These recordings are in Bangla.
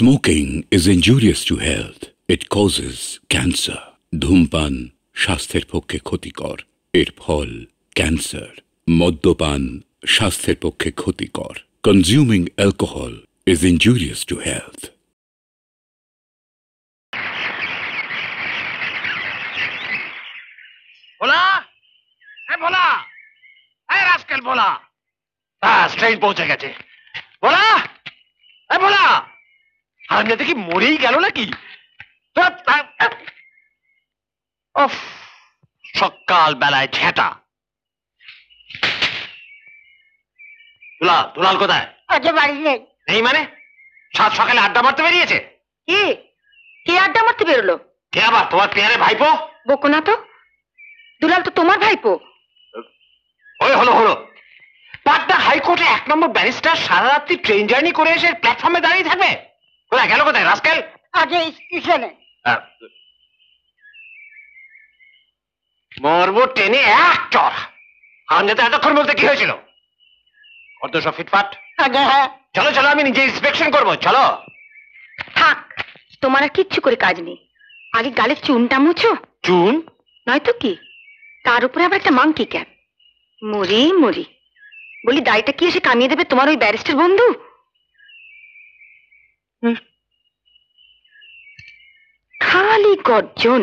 Smoking is injurious to health. It causes cancer. ধূমপান স্বাস্থ্যের পক্ষে ক্ষতিকর। এর ফল ক্যান্সার। মদ্যপান স্বাস্থ্যের পক্ষে ক্ষতিকর। Consuming alcohol is injurious to health. Bhola, Bhola, rascal Bhola. Train পৌঁছে গেছে। ভোলা, ভোলা, আমি দেখি মরেই গেল নাকি? সকাল বেলায় ঝেঁটা। দুলাল কোথায়? বাড়ি নেই। নেই মানে? সাত সকালে আড্ডা মারতে বেরিয়েছে? কে আড্ডা মারতে বেরোলো? কে আবার? তোমার পেয়ারে ভাইপো? বকো না তো, দুলাল তো তোমার ভাইপো। ওই হলো পাটনা হাইকোর্টে 1 নম্বর ব্যারিস্টার সারা রাত্রি ট্রেন জার্নি করে এসে প্ল্যাটফর্মে দাঁড়িয়ে থাকবে? কোথায় গেল? কোথায় রাস্কেল? আগে স্টেশনে। মরবো ট্রেনে এক চড়। আমি তো এতক্ষণ বলতে কি হয়েছিল? অর্ধ সব ফিটফাট। হ্যাঁ, চলো চলো, আমি নিজে ইন্সপেকশন করবো। চলো। থাক, তোমার আর কিচ্ছু করে কাজ নেই। আগে গালে চুনটা মুছো। চুন? নয়তো কি, তার উপরে আবার একটা মাংকি ক্যাপ। মরি বলি, দায়টা কি এসে কামিয়ে দেবে তোমার ওই ব্যারিস্টার বন্ধু? খালি গর্জন।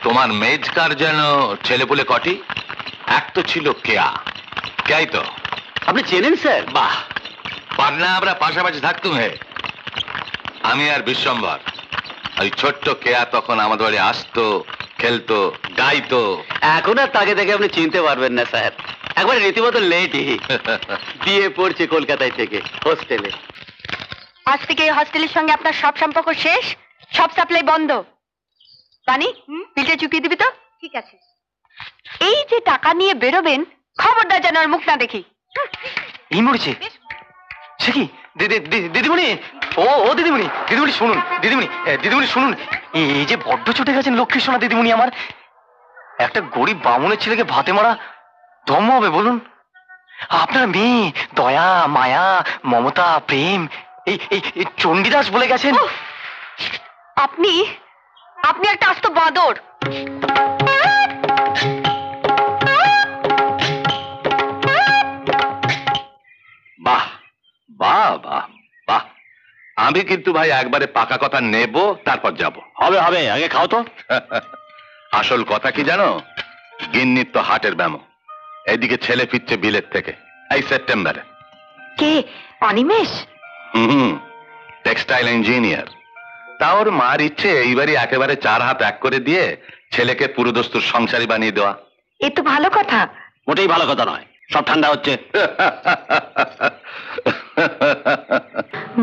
তোমার মেজকার যেন ছেলেপুলে কটি? এক তো ছিল কেয়াই তো। আপনি চেনেন স্যার? বাহ, পাটনা আমরা পাশাপাশি থাকতুম হে। আমি আর বিশ্বম্বর। ওই ছোট্ট কেয়া তখন আমাদের বাড়ি আসতো, খেলতো, গাইতো। এখন আর তাকে দেখে আপনি চিনতে পারবেন না স্যার। একবারে রীতিমতো লেটই। বিয়ে পড়ছে কলকাতায় থেকে হোস্টেলে। আজ থেকে এই হস্টেলের সঙ্গে আপনার সব সম্পর্ক শেষ, সব সাপ্লাই বন্ধ। বানি, বিলটা চুকিয়ে দিবি তো? ঠিক আছে। এই যে টাকা নিয়ে বেরোবেন, খবরদার যেন আর মুখ না দেখি। এই মরেছে সে কি? দিদিমণি, ও দিদিমণি শুনুন। দিদিমণি শুনুন, এই যে বড্ড ছুটে গেছেন লক্ষ্মী সোনা দিদিমণি আমার। একটা গরিব বামুনের ছেলেকে ভাতে মারা ধর্ম হবে বলুন? আপনার মেয়ে দয়া, মায়া, মমতা, প্রেম এই চণ্ডীদাস বলে গেছেন। আপনি একটা আস্ত বাঁদর। বাহ বাহ বাহ বাহ। আমি কিন্তু ভাই একবারে পাকা কথা নেব, তারপর যাব। হবে, আগে খাও তো। আসল কথা কি জানো? গিন্নির তো হাটের ব্যামো। এইদিকে ছেলে ফিরছে বিলেত থেকে এই সেপ্টেম্বরে। কে? অনিমেষ? Textile engineer. তা ওর মার ইচ্ছে এইবারই একেবারে 4 হাত এক করে দিয়ে ছেলেকে পুরোদস্তুর সংসারী বানিয়ে দেওয়া। এ তো ভালো কথা। মোটেই ভালো কথা নয়, সব ঠান্ডা হচ্ছে।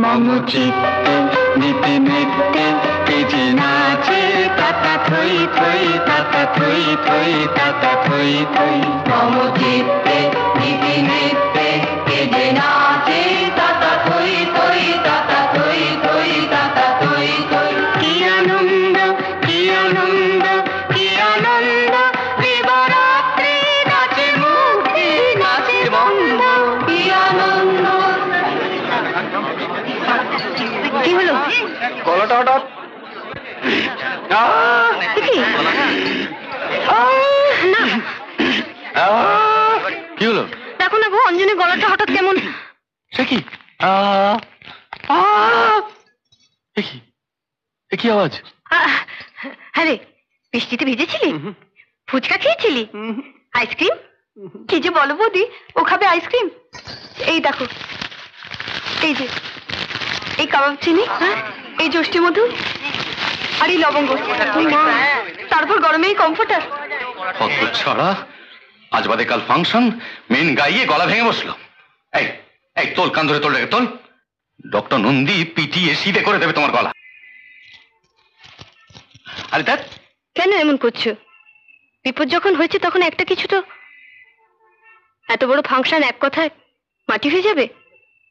মম চিত্তে নিতে নিতে তেজে নাচে তাতা থই থই তাতা থই থই তাতা থই থই। মম চিত্তে নিতে নিতে তেজে নাচে তাতা থই থই তাতা থই থই তাতা থই থই। কি আনন্দ, কি আনন্দ, কি আনন্দ, দিবারাত্রি নাচে মুক্তি, নাচে বন্ধ, কি আনন্দ। কি হলো? গলাটা হঠাৎ কি হলো? দেখো না গো, অঞ্জনের গলাটা হঠাৎ কেমন। সে কি? কি আওয়াজ? হ্যাঁ রে, বৃষ্টিতে ভিজেছিলি? ফুচকা খেয়েছিলি? আইসক্রিম? কি যে বলো বৌদি, ও খাবে আইসক্রিম? এই দেখো, এই যে এই কাবাব চিনি, এই যষ্টি মধু, আর এই লবঙ্গ, তারপর গরমে এই কমফোর্টার। ছড়া আজ বাদে কাল ফাংশন, মেন গাইয়ে গলা ভেঙে বসলো। এই তোল, কান ধরে তোল, রেখে তোল। ডক্টর নন্দী পিটিয়ে সিধে করে দেবে তোমার গলা। আরে দেখ, কেন এমন করছো? বিপদ যখন হয়েছে তখন একটা কিছু তো। এত বড় ফাংশন এক কথায় মাটি হয়ে যাবে।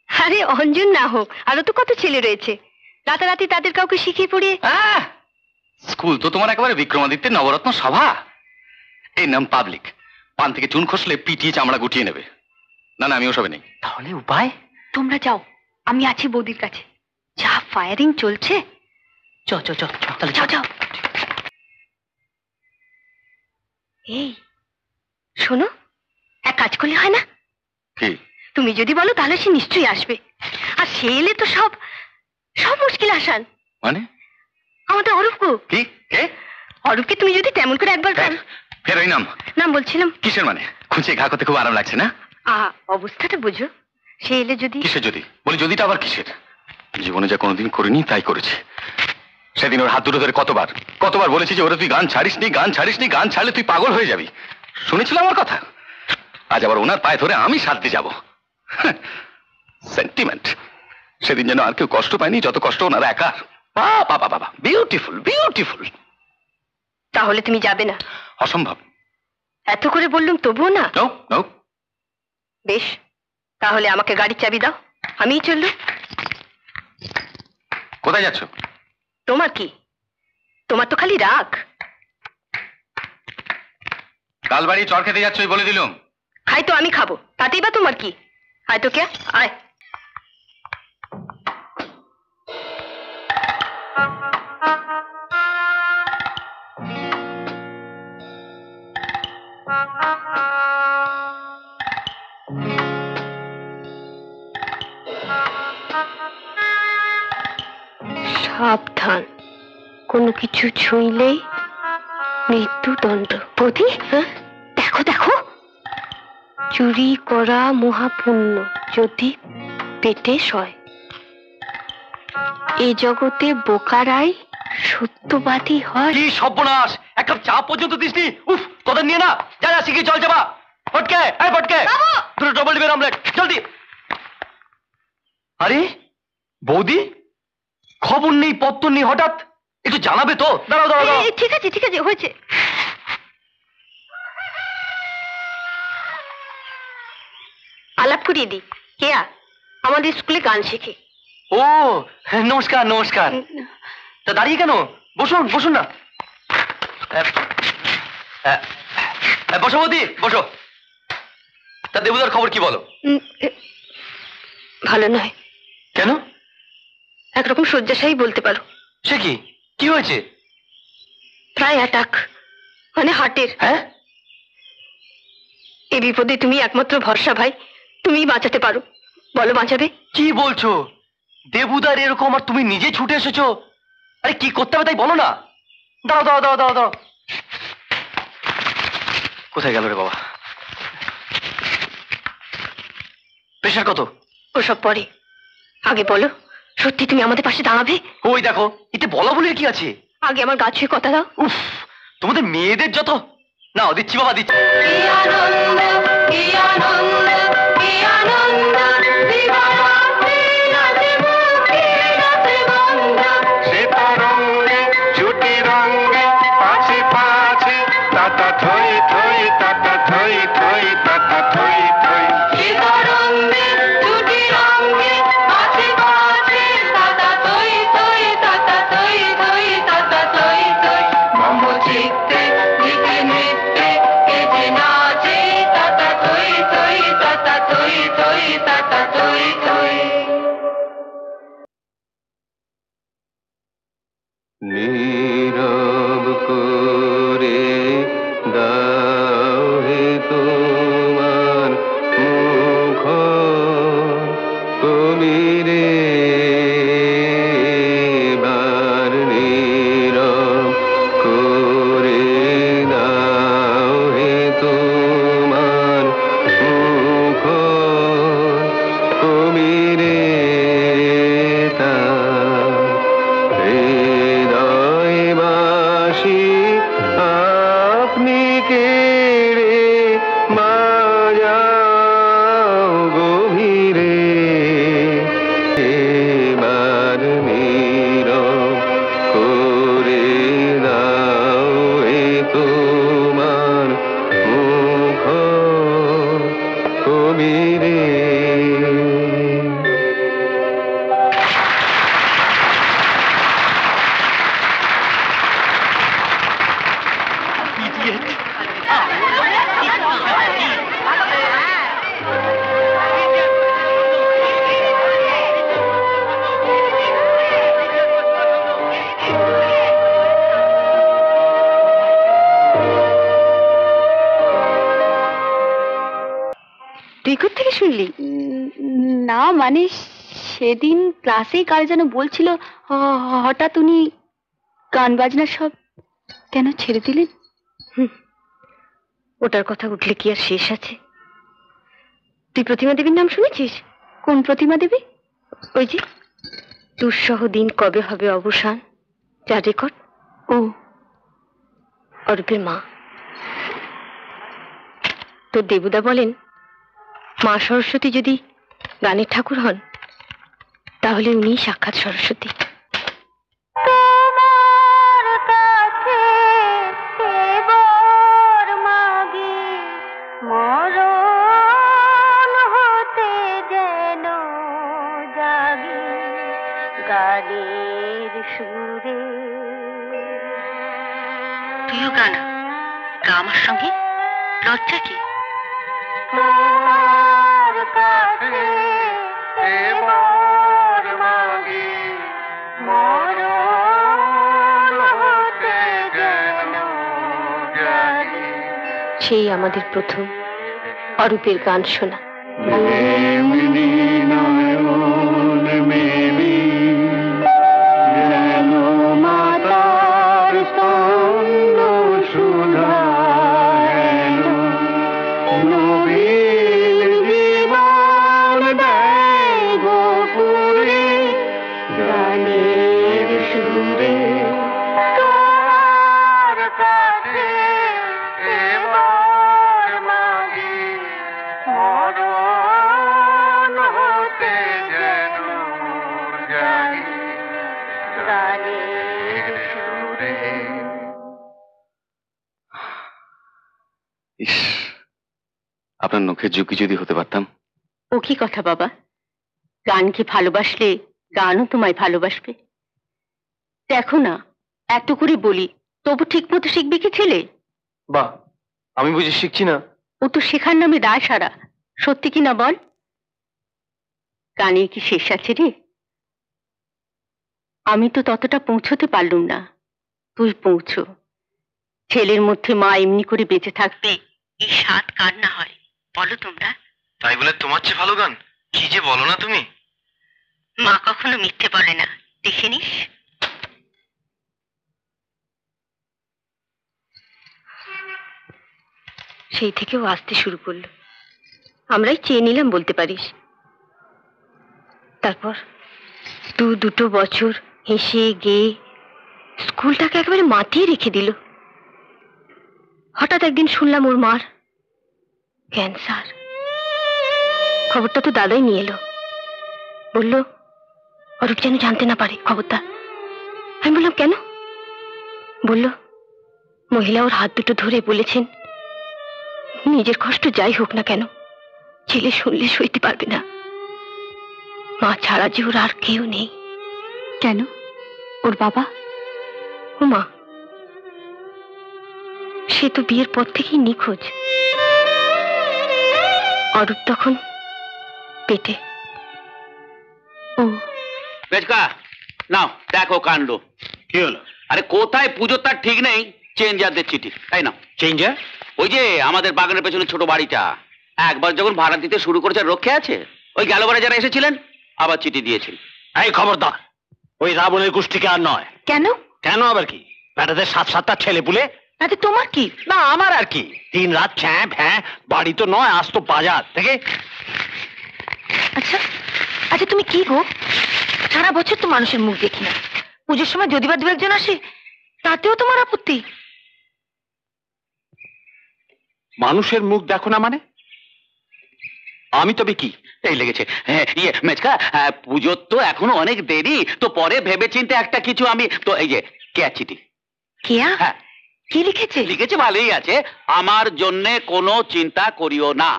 আরে অঞ্জন না হোক, আরো তো কত ছেলে রয়েছে, রাতারাতি তাদের কাউকে শিখিয়ে পড়িয়ে। স্কুল তো তোমার একেবারে বিক্রমাদিত্যের নবরত্ন সভা। এই নাম পাবলিক। পান থেকে চুন খসলে পিটিয়ে চামড়া গুটিয়ে নেবে। না আমি ওসবে নেই। তাহলে উপায়? তোমরা যাও, আমি আছি বৌদির কাছে। যা ফায়ারিং চলছে। চ চ চ চ, তাহলে যাও যাও। এই শোনো, এক কাজ করলে হয় না? কি? তুমি যদি বলো তাহলে সে নিশ্চয়ই আসবে, আর সে এলে তো সব সব মুশকিল আসান। মানে? আমাদের অরূপকে। কি? কে? অরূপকে তুমি যদি তেমন করে একবার ফের ওই নাম? নাম বলছিলাম। কিসের মানে? খুঁজে ঘা করতে খুব আরাম লাগছে না? অবস্থাটা বুঝো, সে এলে যদি। কিসের যদি? বলি যদিটা আবার কিসের? জীবনে যা কোনোদিন করিনি তাই করেছে। সেদিন ওর হাত দুটো ধরে কতবার বলেছি যে ওরে তুই গান ছাড়িসনি, গান ছাড়িসনি, গান ছাড়লে তুই পাগল হয়ে যাবি। শুনেছিল আমার কথা? আজ আবার ওনার পায়ে ধরে আমি সাথে যাব। সেন্টিমেন্ট। সেদিন যেন আর কেউ কষ্ট পায়নি যত কষ্ট ওনার একার। বাবা বাবা, বিউটিফুল বিউটিফুল। তাহলে তুমি যাবে না? অসম্ভব। এত করে বললুম তবুও না? No no. বেশ, তাহলে আমাকে গাড়ির চাবি দাও, আমিই চললুম। কোথায় যাচ্ছ? তোমার কি? তোমার তো খালি রাগ। কাল বাড়ি চর খেতে যাচ্ছ বলে দিলুম। খাই তো আমি খাবো, তাতেই বা তোমার কি? আয় তো কে, আয়। সাবধান, কোনো কিছু ছুঁইলেই মৃত্যুদণ্ড। বৌদি, দেখো দেখো, চুরি করা মহাপুণ্য যদি পেটে সয়। এ জগতে বোকারাই সত্যবাদী হয়। কি সর্বনাশ! এক কাপ চা পর্যন্ত দিসনি। উফ, তোদের নিয়ে না যা যা শিখে চল যাবা। ফটকে, এই ফটকে, দুটো ডবল ডিমের অমলেট জলদি। আরে বৌদি, খবর নেই পত্তর নেই, হঠাৎ একটু জানাবে তো। দাঁড়াও দাঁড়াও দাঁড়াও। ঠিক আছে ঠিক আছে, হয়েছে। আলাপ করিয়ে দি, কেয়া আমাদের স্কুলে গান শেখে। ও নমস্কার নমস্কার। তা দাঁড়িয়ে কেন? বসুন বসুন না। বসো বৌদি বসো। তা দেবুদার খবর কি বলো? ভালো নয়। কেন? একরকম শয্যাশায়ী বলতে পারো। সে কি? কি হয়েছে? প্রায় অ্যাটাক, মানে হার্টের। হ্যাঁ? এই বিপদে তুমি একমাত্র ভরসা ভাই, তুমি বাঁচাতে পারো, বলো বাঁচাবে? কি বলছো? দেবুদার এরকম আর তুমি নিজে ছুটে এসেছো? আরে কি করতে হবে তাই বলো না। দাও দাও দাও দাও দাও। কোথায় গেল রে বাবা? প্রেশার কত? ওসব পরে, আগে বলো সত্যি তুমি আমাদের পাশে দাঁড়াবে? ওই দেখো, এতে বলা বলে কি আছে? আগে আমার গা ছুঁয়ে কথা দাও। উফ, তোমাদের মেয়েদের যত না। দিচ্ছি বাবা দিচ্ছি। Tata, শুনলি? না মানে সেদিন ক্লাসেই কার যেন বলছিল হঠাৎ উনি গান বাজনা সব কেন ছেড়ে দিলেন। ওটার কথা উঠলে কি আর শেষ আছে? তুই প্রতিমা দেবীর নাম শুনেছিস? কোন প্রতিমা দেবী? ওই যে দুঃসহ দিন কবে হবে অবসান, যার রেকর্ড। ও অরূপের মা। তোর দেবুদা বলেন মা সরস্বতী যদি গানের ঠাকুর হন তাহলে উনি সাক্ষাৎ সরস্বতী। তুইও গানা গা আমার সঙ্গে, লজ্জা কি? সেই আমাদের প্রথম অরূপের গান শোনা। আপনার নখের ঝুঁকি যদি হতে পারতাম। ও কি কথা বাবা, গানকে ভালোবাসলে গানও তোমায় ভালোবাসবে। দেখো না, এত করে বলি তবু ঠিক মতো শিখবে কি ছেলে? বাহ, আমি বুঝি শিখছি না? ও তো শেখার নামে দায় সারা। সত্যি কি না বল? গানের কি শেষ আছে রে? আমি তো ততটা পৌঁছতে পারলুম না, তুই পৌঁছো। ছেলের মধ্যে মা এমনি করে বেঁচে থাকবে, এই স্বাদ কার না হয় বলো তোমরা? তাই বলে তোমার চেয়ে ভালো গান কি যে বলো না তুমি। মা কখনো মিথ্যে বলে না, দেখে নিস। সেই থেকে ও আসতে শুরু করলো, আমরাই চেয়ে নিলাম বলতে পারিস। তারপর দুটো বছর হেসে গেয়ে স্কুলটাকে একেবারে মাতিয়ে রেখে দিল। হঠাৎ একদিন শুনলাম ওর মার ক্যান্সার। খবরটা তো দাদাই নিয়ে এলো, বলল অরূপ যেন জানতে না পারে খবরটা। আমি বললাম কেন? বলল মহিলা ওর হাত দুটো ধরে বলেছেন নিজের কষ্ট যাই হোক না কেন ছেলে শুনলে সইতে পারবে না, মা ছাড়া যে ওর আর কেউ নেই। কেন? ওর বাবা? ও মা, সে তো বিয়ের পর থেকেই নিখোঁজ। অরূপ তখন পেটে। ও বেচকা নাও দেখো কাণ্ড। কি হলো? আরে কোথায় পুজো তার ঠিক নেই, চেঞ্জারদের চিঠি। তাই না? চেঞ্জার? ওই যে আমাদের বাগানের পেছনে ছোট বাড়িটা, একবার যখন ভাড়া দিতে শুরু করেছে রক্ষে আছে। ওই গেলবারে যারা এসেছিলেন আবার চিঠি দিয়েছেন। এই খবরদার, ওই রাবণের গোষ্ঠীকে আর নয়। কেন? কেন আবার কি? বেটাদের 7-7টা ছেলে পুলে। তাতে তোমার কি? না আমার আর কি, দিন রাত ছ্যাঁ হ্যাঁ, বাড়ি তো নয়, আজ তো বাজার থেকে। আচ্ছা আচ্ছা, তুমি কি গো, সারা বছর তো মানুষের মুখ দেখি না, পুজোর সময় যদি বা দু একজন আসে তাতেও তোমার আপত্তি? মানুষের মুখ দেখো না মানে? আমি তবে কি এই লেগেছে। হ্যাঁ ইয়ে মেচকা, পুজোর তো এখনো অনেক দেরি, তো পরে ভেবে চিন্তে একটা কিছু আমি তো এই যে কেয়া চিঠি। কেয়া? হ্যাঁ কি লিখেছে? লিখেছে ভালোই আছে, আমার জন্যে কোনো চিন্তা করিও না।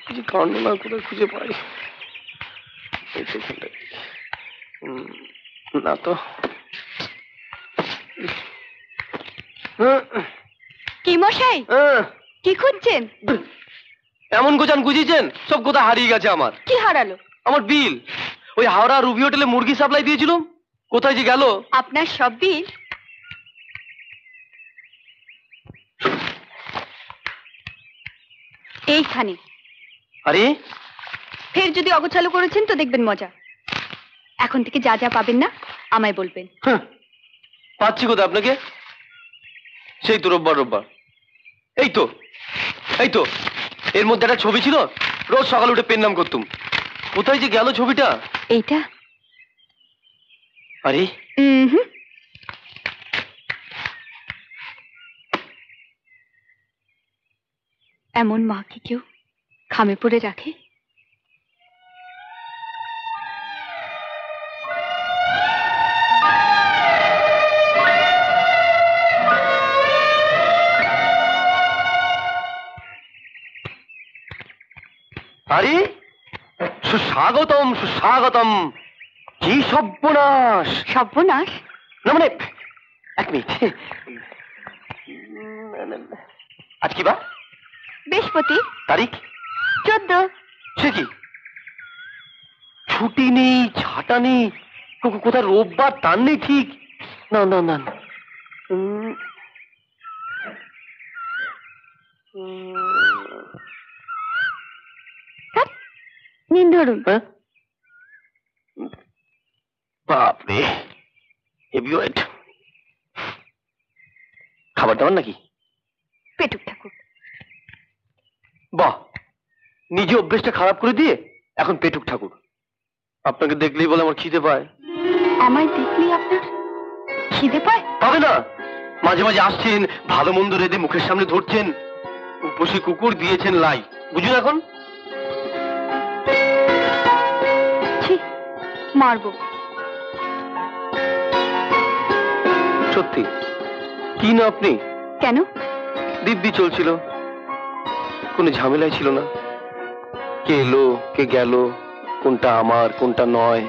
কিছু কাণ্ড না করে খুঁজে পাই না তো। কি মশাই, কি খুঁজছেন? এমন গোজান গুজিয়েছেন, সব কোথা হারিয়ে গেছে আমার। কি হারালো? আমার বিল, ওই হাওড়া রুবি হোটেলে মুরগি সাপ্লাই দিয়েছিলাম, কোথায় যে গেল? আপনার সব বিল এইখানে। আরে ফের যদি অগোছালো করেছেন তো দেখবেন মজা। এখন থেকে যা যা পাবেন না আমায় বলবেন। পাচ্ছি কোথায় আপনাকে? সেই তো রোববার রোববার। এই তো এর মধ্যে একটা ছবি ছিল, রোজ সকালে উঠে পেন নাম করতুম। কোথায় যে গেল ছবিটা? এইটা? আরে এমন মাকে কেউ খামে পড়ে রাখে? আরে সুস্বাগতম সুস্বাগতম। কি সর্বনাশ! সর্বনাশ? না মানে এক মিনিট, আজ কি বার? বৃহস্পতি। তারিখ? 14। সে কি, ছুটি নেই, ছাটা নেই, কোথায় রোববার তার নেই ঠিক। না না না না। নিন ধরুন। বাপরে, হেভি ওয়েট। খাবার দাবার নাকি? পেটুক ঠাকুর। বাহ, নিজে অভ্যেসটা খারাপ করে দিয়ে এখন পেটুক ঠাকুর। আপনাকে দেখলেই বলে আমার খিদে পায়। আমায় দেখলেই আপনার খিদে পায়? পাবে না? মাঝে মাঝে আসছেন, ভালো মন্দ রেঁধে মুখের সামনে ধরছেন, উপসী কুকুর দিয়েছেন লাই, বুঝুন এখন। মারবো। সত্যি? কি না আপনি? কেন? দিব্যি চলছিল, কোনো ঝামেলাই ছিল না। কে এলো কে গেল, কোনটা আমার কোনটা নয়,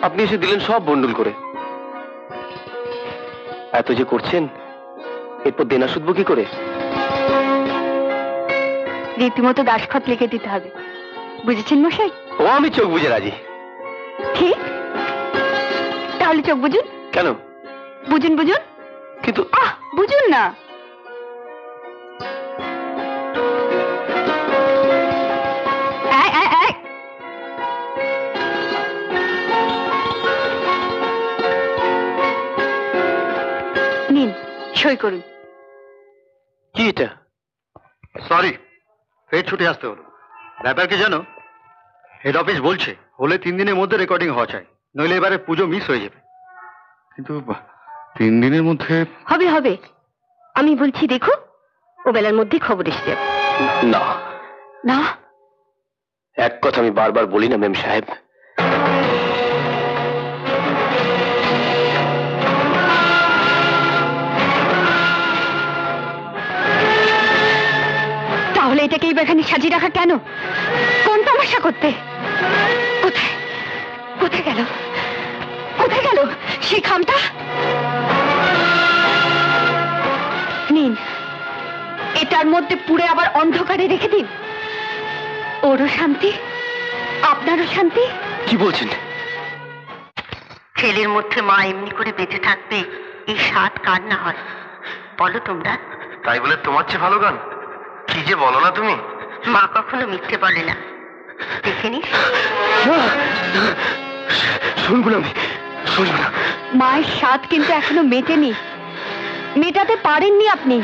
আপনি এসে দিলেন সব বন্ডুল করে। এত যে করছেন, এরপর দেনা শুধবো কি করে? রীতিমতো দাসখত লিখে দিতে হবে, বুঝেছেন মশাই? ও আমি চোখ বুঝে রাজি। ঠিক, তাহলে চোখ বুঝুন। কেন? বুঝুন বুঝুন। কিন্তু বুঝুন না। নিন, সই করুন। কি এটা? সরি, ফের ছুটে আসতে হলো। ব্যাপার কি জানো, হেড অফিস বলছে হলে 3 দিনের মধ্যে রেকর্ডিং হওয়া চাই, নইলে এবারে পুজো মিস হয়ে যাবে। কিন্তু 3 দিনের মধ্যে হবে হবে, আমি বলছি দেখো, ও বেলার মধ্যে খবর এসে যাবে। না না, এক কথা আমি বারবার বলি না মেম সাহেব, তাহলে এটাকে এখানে সাজিয়ে রাখা কেন? কোন তামাশা করতে? কোথায় কোথায় গেল, কোথায় গেল সেই খামটা? নিন, এটার মধ্যে পুড়ে আবার অন্ধকারে রেখে দিন। ওরও শান্তি, আপনারও শান্তি। কি বলছেন? ছেলের মধ্যে মা এমনি করে বেঁচে থাকবে, এই স্বাদ কার না হয় বলো তোমরা? তাই বলে তোমার চেয়ে ভালো গান কি যে বলো না তুমি। মা কখনো মিথ্যে বলে না, দেখে নিস। শুনবো না, আমি শুনবো না। মায়ের স্বাদ কিন্তু এখনো মেটেনি, মেটাতে পারেননি আপনি।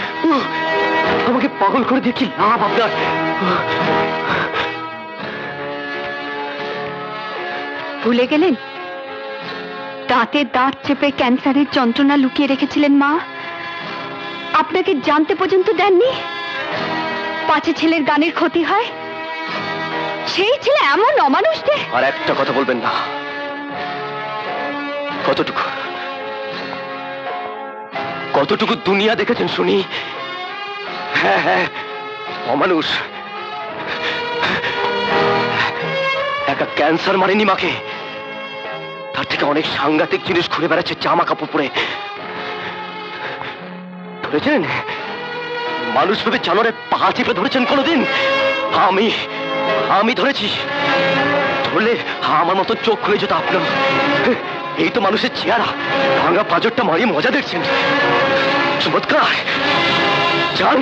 আমাকে পাগল করে দিয়ে কি লাভ আপনার? ভুলে গেলেন দাঁতে দাঁত চেপে ক্যান্সারের যন্ত্রণা লুকিয়ে রেখেছিলেন মা, আপনাকে জানতে পর্যন্ত দেননি। 5 ছেলের গানের ক্ষতি হয়, সেই ছেলে এমন অমানুষদের। আর একটা কথা বলবেন না। কতটুকু কতটুকু দুনিয়া দেখেছেন শুনি? হ্যাঁ হ্যাঁ, অমানুষ। একা ক্যান্সার মারেনি মাকে, তার থেকে অনেক সাংঘাতিক জিনিস ঘুরে বেড়াচ্ছে জামা কাপড় পরে। ধরেছেন মানুষ ভেবে জানোরে পা চেপে ধরেছেন কোনোদিন? আমি ধরেছি। ধরলে আমার মতো চোখ খুলে যেত আপনার। এই তো মানুষের চেহারা, ভাঙা পাঁজরটা মারিয়ে মজা দেখছেন। চমৎকার। যান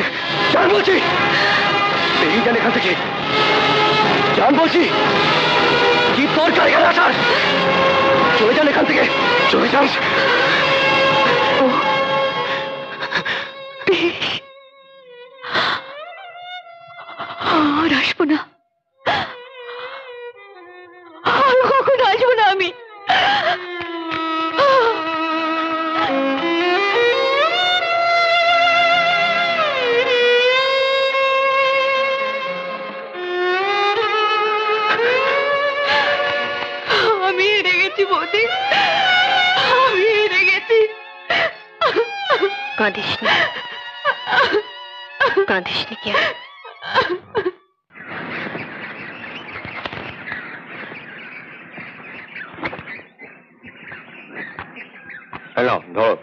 যান বলছি, বেরিয়ে যান এখান থেকে, যান বলছি। কি দরকার এখানে আসার? চলে যান এখান থেকে, চলে যান। আর আসবো না, আর কখনো আসবো না আমি। আমি হেরে গেছি বৌদি, আমি হেরে গেছি। কাঁদিস না, কাঁদিস না কেন? হ্যালো ধরো।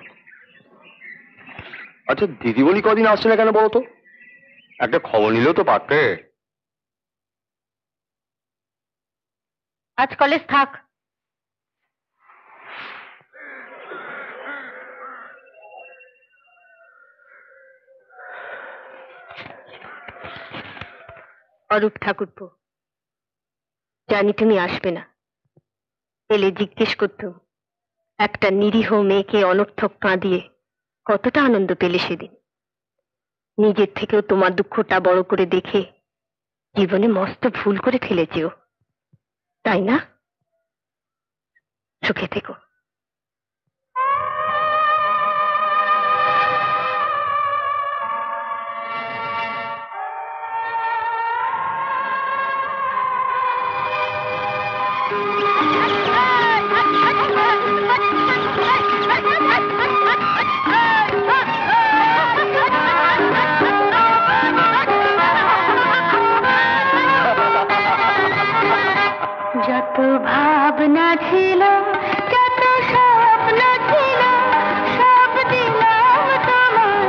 আচ্ছা দিদিমণি কদিন আসছে না কেন বলো তো? একটা খবর নিলেও তো পারতে। আজ কলেজ থাক। অরূপ ঠাকুরপো, জানি তুমি আসবে না, এলে জিজ্ঞেস করতুম একটা নিরীহ মেয়েকে অনর্থক কাঁদিয়ে কতটা আনন্দ পেলে সেদিন। নিজের থেকেও তোমার দুঃখটা বড় করে দেখে জীবনে মস্ত ভুল করে ফেলেছেও, তাই না? সুখে থেকো। যত ভাবনা ছিল, যত স্বপ্ন ছিল, সব দিলাম তোমায়,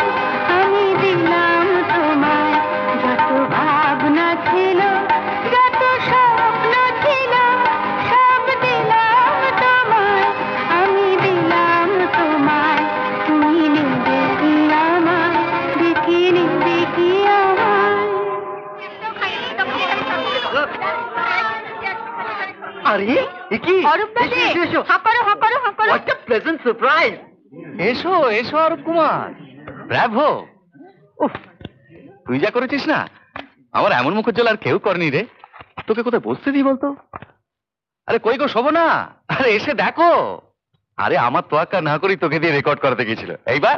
আমি দিলাম তোমায়। যত ভাবনা ছিল, যত স্বপ্ন ছিল, সব দিলাম তোমায়, আমি দিলাম তোমায়। তুমি নেবে কি আমায়, দেখি নেবে কি আমায়। আরে কি অরূপ দাদি, হাঁ করো, হাঁ করো, হাঁ করো। What a pleasant surprise. এসো এসো অরূপ কুমার, ব্রাভো। উফ, তুই যা করেছিস না, আমার এমন মুখোজ্জ্বল আর কেউ করেনি রে। তোকে কোথায় বসতে দিই বলতো? আরে কই গো শোভনা, আরে এসে দেখো। আরে আমার তোয়াক্কা না করি তোকে দিয়ে রেকর্ড করাতে গেছিল। এইবার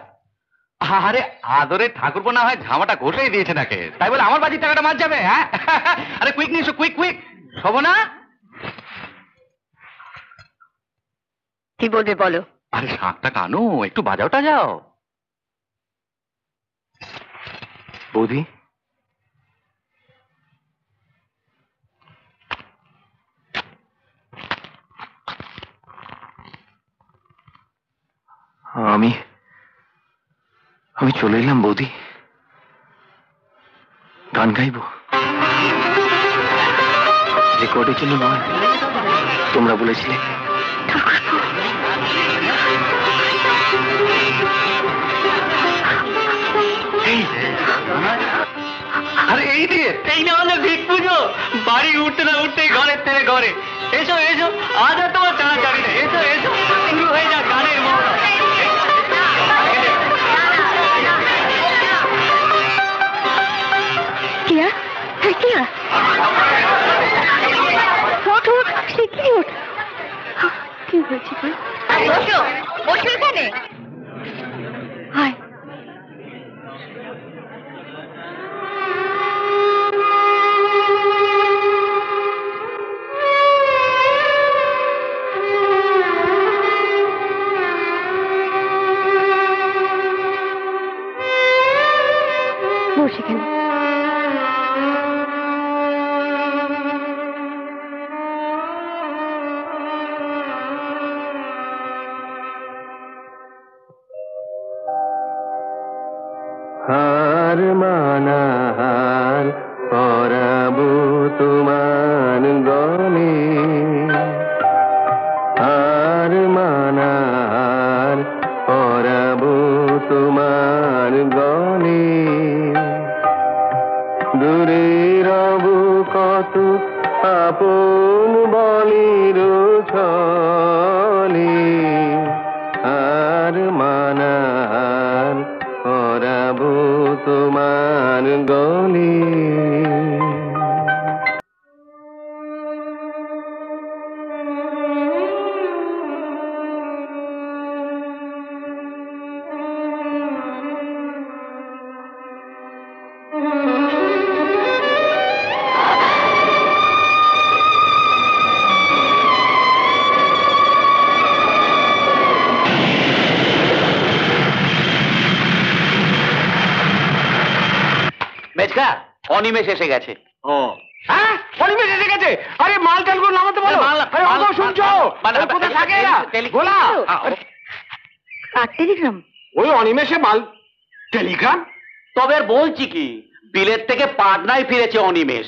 আরে আদরে ঠাকুরপো না হয় ঝামাটা ঘষেই দিয়েছে নাকে, তাই বলে আমার বাজির টাকাটা মার যাবে? হ্যাঁ, আরে কুইক নিয়ে এসো, কুইক কুইক। শোভনা, কি বলবে বলো? আরে শাঁখটা কানো, একটু বাজাওটা যাও। বৌদি, আমি চলে এলাম বৌদি, গান গাইবো। রেকর্ডের জন্য নয়, তোমরা বলেছিলে। আরে এই দিয়ে এই না হলে ভিক পুজো, বাড়ি উঠতে না উঠতেই ঘরের থেকে ঘরে। এসো এসো, আজ আর তোমার চাড়াচাড়ি নেই। এসো এসো, শুরু হয়ে যাক গানের মহড়া। কিয়া, হ্যাঁ কিয়া, ওঠ ওঠ, শিগগিরি ওঠ। কি হয়েছে? বসো, বসো এখানে। হায়, বস এখানে। হার মানাহার পরাবো তোমার গলে, হার মানাহার পরাবো তোমার মেজকা, অনিমেষ এসে গেছে। ও হ্যাঁ, অনিমেষ এসে গেছে। আরে মাল টালগুলো নামাতে বলো। আরে ওগো শুনছো? কোথায় থাকে এরা? গোলা আর টেলিগ্রাম? ওই অনিমেষে মাল টেলিগ্রাম। তবে আর বলছি কি, বিলেত থেকে পাটনায় ফিরেছে অনিমেষ।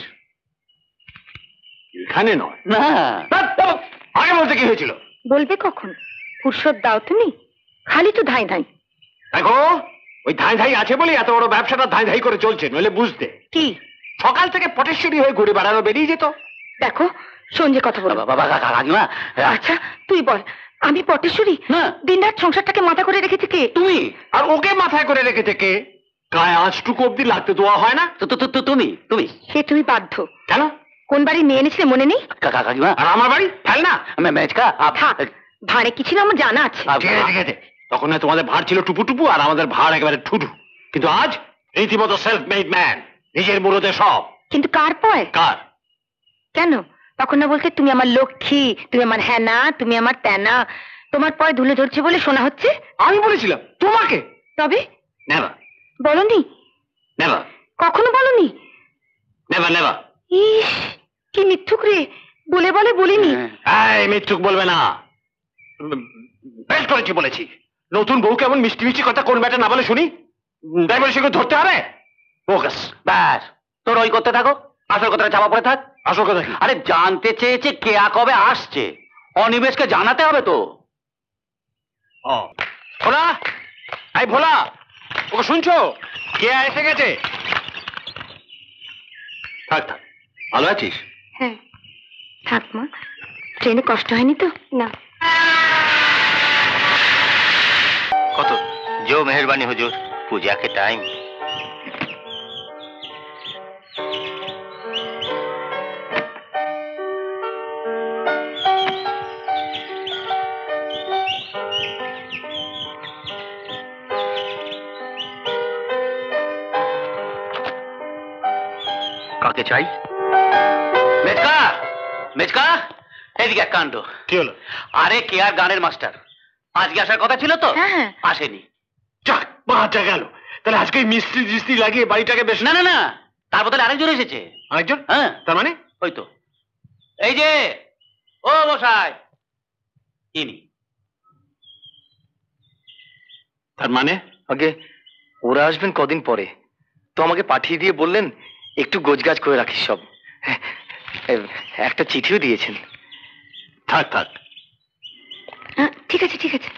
এখানে নয় না, আগে বলতে কি হয়েছিল? বলবে কখন? ফুরসত দাও তুমি, খালি তো ধাই ধাই। দেখো, ওই ধাই ধাই আছে বলে এত বড় ব্যবসাটা ধাই ধাই করে চলছে, নইলে বুঝতে। কি? সকাল থেকে পটেশ্বরী হয়ে ঘুরে বেড়ানো বেরিয়ে যেত। দেখো সঞ্জে কথা বলো। বাবা কাকিমা। আচ্ছা তুই বল, আমি পটেশ্বরী? না। দিনরাত সংসারটাকে মাথা করে রেখেছে কে? তুমি। আর ওকে মাথায় করে রেখেছে কে? গায়ে আঁচটুকু অব্দি লাগতে দেওয়া হয় না। তুমি সে তুমি বাধ্য। কেন? কোন বাড়ি নিয়ে এনেছিলে মনে নেই? কাকিমা। আর আমার বাড়ি ফেল না। মেজকা, থাক, ভাড়ে কি ছিল আমার জানা আছে। ঠিক আছে, তখন না তোমাদের ভাড় ছিল টুপু টুপু, আর আমাদের ভাড় একেবারে ঠুটু। কিন্তু আজ রীতিমতো সেলফ মেড ম্যান, নিজের মুরোদে সব। কিন্তু কার পয়? কার? কেন তখন না বলতে তুমি আমার লক্ষ্মী, তুমি আমার হ্যানা, তুমি আমার তেনা। তোমার পয় ধুলো ঝরছে বলে শোনা হচ্ছে। আমি বলেছিলাম তোমাকে? তবে নেভার। বলনি? নেভার। কখনো বলনি? Never never. ইস কি মিথ্যুক রে, বলে বলে বলিনি। এই মিথ্যুক বলবে না, বেশ করেছি বলেছি। নতুন বউ কেমন মিষ্টি মিষ্টি কথা কোন ব্যাটা না বলে শুনি, তাই বলে সেগুলো ধরতে হবে? ফোকাস। ব্যাস, তোর ওই করতে থাকো, আসল কথাটা চাপা পড়ে থাক। আসল কথা কি? আরে জানতে চেয়েছে কেয়া কবে আসছে, অনিমেষকে জানাতে হবে তো। ও ভোলা, এই ভোলা, ওকে শুনছো? কে এসে গেছে? থাক থাক, ভালো আছিস? হ্যাঁ থাক মা, ট্রেনে কষ্ট হয়নি তো? না। কত जो मेहरबानी हुजूर, पूजा के टाइम। কাকে চাই? মেজকা, মেজকা, এদিকে এক কাণ্ড। কি হলো? আরে কেয়ার গানের মাস্টার আজকে আসার কথা ছিল তো, হ্যাঁ। আসেনি। যাক, বাঁচা গেল। তাহলে আজকে মিস্ত্রি টিস্ত্রি লাগিয়ে বাড়িটাকে বেশ। না না না, তার বদলে আরেকজন এসেছে। আরেকজন? হ্যাঁ। তার মানে? ওই তো, এই যে ও মশাই, ইনি। তার মানে? আগে ওরা আসবেন কদিন পরে, তো আমাকে পাঠিয়ে দিয়ে বললেন একটু গোছগাছ করে রাখিস সব। একটা চিঠিও দিয়েছেন। থাক থাক। ঠিক আছে ঠিক আছে।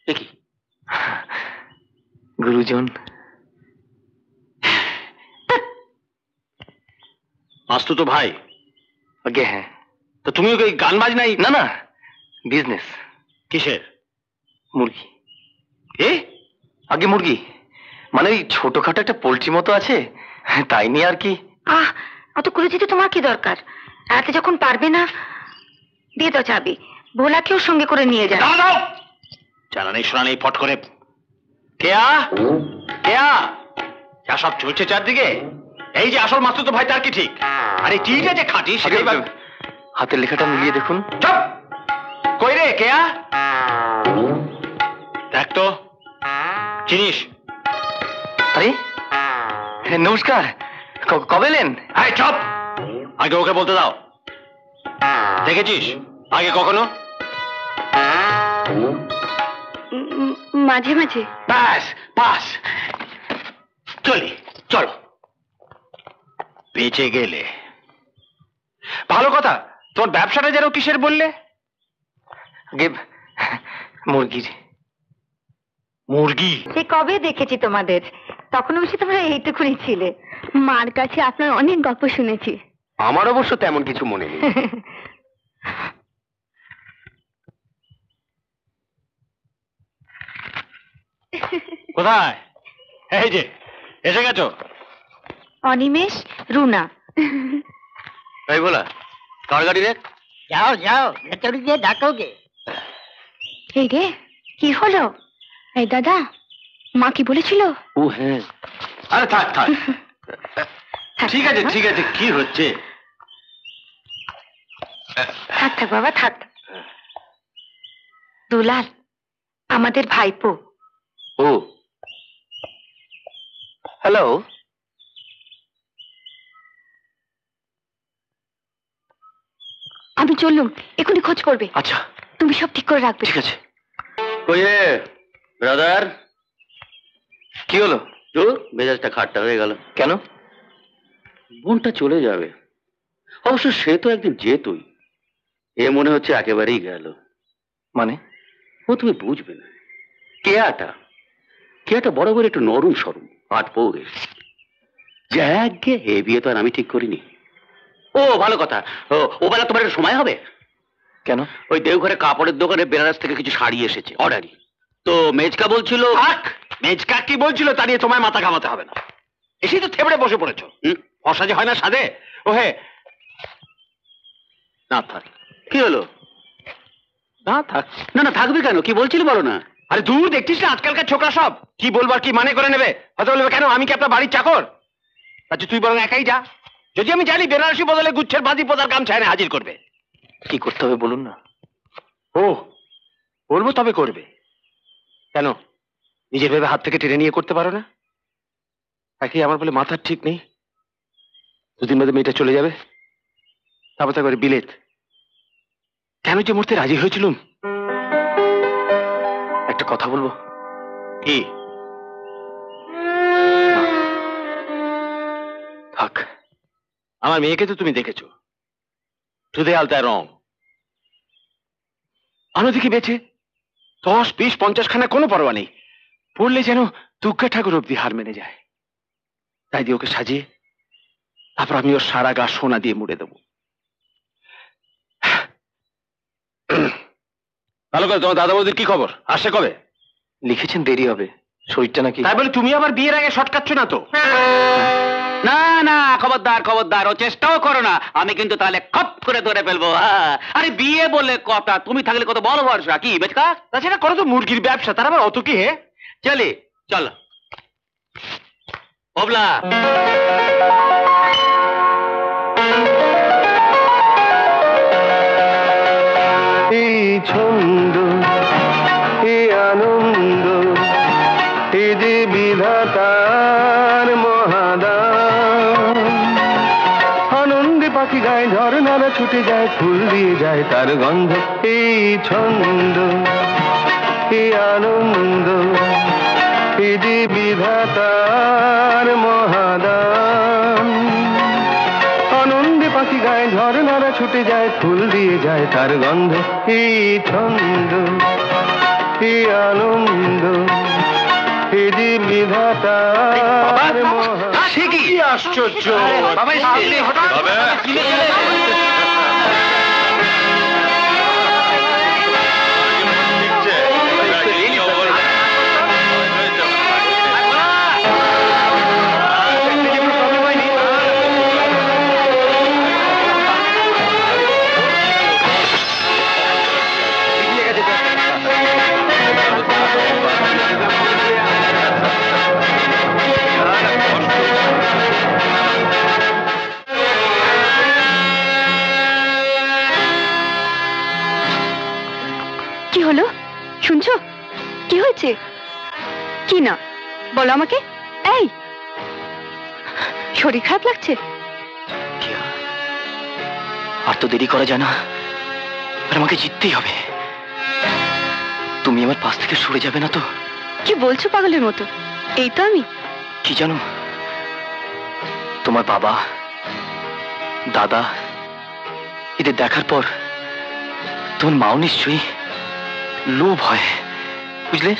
দেখি গুরুজন। আসতো তো ভাই। আগে হ্যাঁ। তো তুমি ওকে গান বাজনাই? না না, বিজনেস। কিসের? মুরগি। এ আগে মুরগি মানে ওই ছোটখাটো একটা পোল্ট্রি মতো আছে, তাই নিয়ে আর কি। অত করে যেতে তোমার কি দরকার? এতে যখন পারবে না, দিয়ে দাও চাবি, ভোলাকেও সঙ্গে করে নিয়ে যাও। দাও দাও, জানা নেই শোনা নেই, ফট করে। কেয়া কেয়া, যা সব চলছে চারদিকে, এই যে আসল মাস্টার তো ভাই, তার কি ঠিক? আরে চিঠিটা যে খাঁটি সেটাই। হাতের লেখাটা মিলিয়ে দেখুন। চুপ! কই রে কেয়া? দেখ তো চিনিস? আরে নমস্কার, কবে এলেন? এই চুপ! আগে ওকে বলতে দাও। দেখেছিস আগে কখনো? মাঝে মাঝে। ব্যাস বাস, চলি চলো। বেঁচে গেলে ভালো কথা। তোর ব্যবসাটা যেন কিসের বললে? আগে মুরগির। মুরগি? সে কবে দেখেছি তোমাদের, তখন অবশ্যই তোমরা এইটুকুনি ছিলে। মার কাছে আপনার অনেক গল্প শুনেছি। আমার অবশ্য তেমন কিছু মনে নেই। কোথায়? এই যে এসে গেছো। অনিমেষ, রুনা। এই বলা কার গাড়ি রে? যাও যাও, ভেতরে গিয়ে ডাকোগে। এই রে, কি হলো? এই দাদা, মা কি বলেছিল? ও হ্যাঁ। আরে থাক থাক, ঠিক আছে ঠিক আছে। কি হচ্ছে? থাক থাক বাবা থাক। দুলাল, আমাদের ভাইপো। ও হ্যালো, আমি চললুম, এখনই খোঁজ করবে। আচ্ছা তুমি সব ঠিক করে রাখবে। ঠিক আছে। কইয়ে ব্রাদার, কি হলো? তো মেজাজটা খাট্টা হয়ে গেল কেন? বোনটা চলে যাবে, অবশ্য সে তো একদিন যেতই, এ মনে হচ্ছে একেবারেই গেল। মানে? ও তুমি বুঝবে না, কেয়াটা বরাবর একটু নরম সরম, আট পৌরে যাকে এ বিয়ে তো আর আমি ঠিক করিনি। ও ভালো কথা, ও বেলা তোমার একটু সময় হবে? কেন? ওই দেওঘরে কাপড়ের দোকানে বেনারস থেকে কিছু শাড়ি এসেছে অর্ডারই, তো মেজকা বলছিল। মেজকা কি বলছিল তা নিয়ে তোমায় মাথা ঘামাতে হবে না, এসেই তো থেবড়ে বসে পড়েছো। ফর্সা যে হয় না সাদে, ও হে না থাক। কি হলো? না থাক। না না থাকবে কেন, কি বলছিল বলো না। আরে দূর, দেখছিস না আজকালকার ছোকরা সব কি বলবার কি মানে করে নেবে, হয়তো বলবে কেন আমি কি আপনার বাড়ির চাকর? আচ্ছা তুই বরং একাই যা, যদি আমি জানি বেনারসি বদলে গুচ্ছের বাজি পোতার গামছা এনে হাজির করবে। কি করতে হবে বলুন না। ও বলবো তবে করবে? কেন নিজের ভেবে হাত থেকে টেনে নিয়ে করতে পারো না? একে আমার বলে মাথার ঠিক নেই, দুদিন বাদে মেয়েটা চলে যাবে, তারপর তারপরে বিলেত। কেন যে মরতে রাজি হয়েছিলুম। একটা কথা বলবো? কি? থাক, আমার মেয়েকে তো তুমি দেখেছো, টুদে আলতায় রং। অন্যদিকে বেঁচে 10, 20, 50 খানা কোনো পরোয়া নেই, পড়লে যেন দুর্গা ঠাকুর অব্দি হার মেনে যায়। তাই দিয়ে ওকে সাজিয়ে তারপর আমি ওর সারা গা সোনা দিয়ে মুড়ে দেবো। ভালো করে, তোমার দাদা বৌদির কি খবর, আসে কবে? লিখেছেন দেরি হবে, শরীরটা নাকি। তাই বলে তুমি আবার বিয়ের আগে শর্টকাচ্ছ না তো? না না খবরদার খবরদার, ও চেষ্টাও করো না, আমি কিন্তু তাহলে খপ করে ধরে ফেলবো। আরে বিয়ে বলে কথা, তুমি থাকলে কত বড় ভরসা। কি বেচকা? তাছাড়া করো তো মুরগির ব্যবসা, তার আবার অত কি হে? চলে চল ওবলা। এই ছন্দ, এই আনন্দ, এই যে বিধাতার মহাদান। আনন্দে পাখি গায়, ঝর্ণারা ছুটে যায়, ফুল দিয়ে যায় তার গন্ধ। এই ছন্দ, এই আনন্দ, এই যে বিধাতার মহাদান। আনন্দে পাখি গায়, ঝর্ণারা ছুটে যায়, ফুল দিয়ে যায় তার গন্ধ। এই ছন্দ, এই আনন্দ, এই যে বিধাতার মহাদান। কি আশ্চর্য! কি হলো শুনছো? কি হয়েছে? কি না বলো আমাকে। এই শরীর খারাপ লাগছে? আর তো দেরি করা যায় না, আর আমাকে জিততেই হবে। তুমি আমার পাশ থেকে সরে যাবে না তো? কি বলছো পাগলের মতো? এই তো আমি। কি জানো, তোমার বাবা দাদা এদের দেখার পর তোমার মাও নিশ্চয়ই লোভ হয়, বুঝলে?